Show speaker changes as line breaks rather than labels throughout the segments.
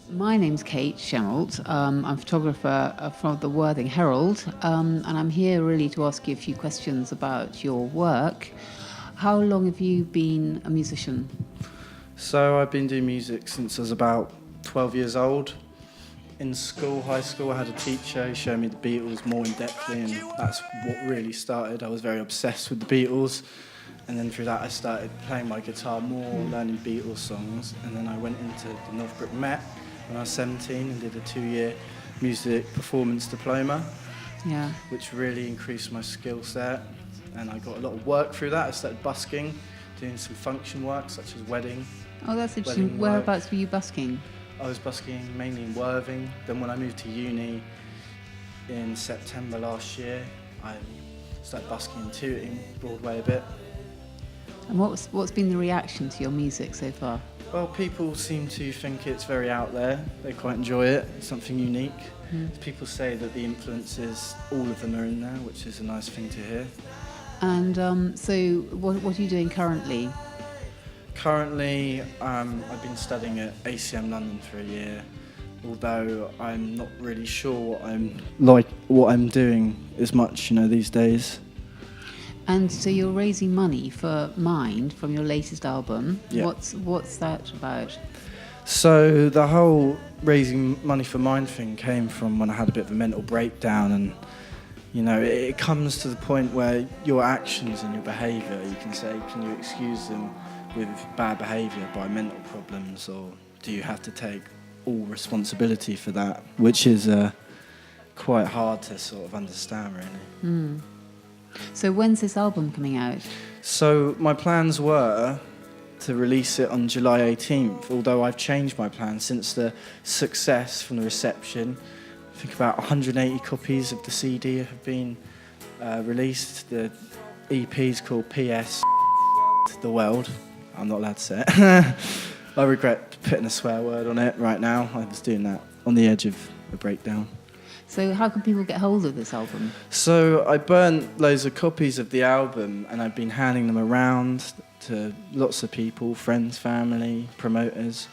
My name's Kate Shemalt. I'm a photographer from the Worthing Herald, and I'm here really to ask you a few questions about your work. How long have you been a musician?
So I've been doing music since I was about 12 years old. In school, high school, I had a teacher who showed me the Beatles more in-depthly, and that's what really started. I was very obsessed with the Beatles, and then through that I started playing my guitar more, learning Beatles songs, and then I went into the Northbrook MET when I was 17 and did a 2-year music performance diploma, which really increased my skill set, and I got a lot of work through that. I started busking, doing some function work such as wedding.
Oh, that's interesting. Whereabouts were you busking?
I was busking mainly in Worthing. Then when I moved to uni in September last year, I started busking and tooting Broadway a bit.
And what's been the reaction to your music so far?
Well, people seem to think it's very out there. They quite enjoy it. It's something unique. People say that the influences, all of them are in there, which is a nice thing to hear.
And so what are you doing currently?
Currently, I've been studying at ACM London for a year, although I'm not really sure what I'm doing as much, these days.
And so you're raising money for Mind from your latest album.
Yeah.
What's that about?
So the whole raising money for Mind thing came from when I had a bit of a mental breakdown, and it comes to the point where your actions and your behaviour, you can say, can you excuse them with bad behaviour by mental problems, or do you have to take all responsibility for that, which is quite hard to sort of understand, really.
So when's this album coming out?
So my plans were to release it on July 18th, although I've changed my plans since the success from the reception. I think about 180 copies of the CD have been released. The EP is called PS the World. I'm not allowed to say it. I regret putting a swear word on it right now. I was doing that on the edge of a breakdown.
So how can people get hold of this album?
So I burnt loads of copies of the album, and I've been handing them around to lots of people, friends, family, promoters.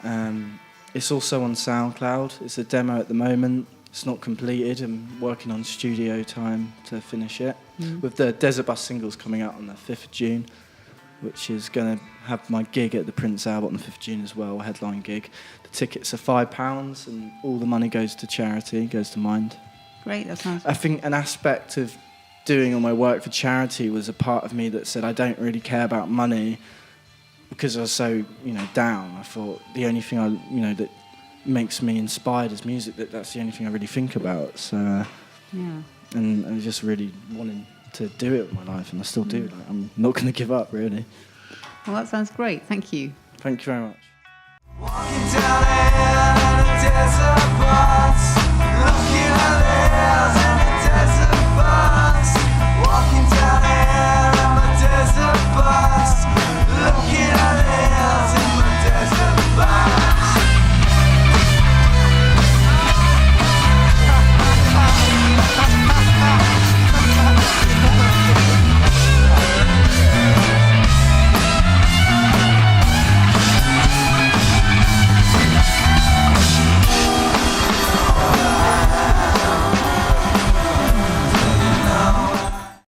It's also on SoundCloud. It's a demo at the moment. It's not completed. I'm working on studio time to finish it. With the Desert Bus singles coming out on the 5th of June, which is going to have my gig at the Prince Albert on the 5th of June as well, a headline gig. The tickets are £5 and all the money goes to charity, goes to Mind.
Great, that sounds...
I think an aspect of doing all my work for charity was a part of me that said I don't really care about money because I was so, down. I thought the only thing that makes me inspired is music, that's the only thing I really think about. So, and I just really wanted to do it with my life, and I still do. I'm not going to give up, really.
Well, that sounds great. Thank you.
Thank you very much.
Walking down a desert bus, looking at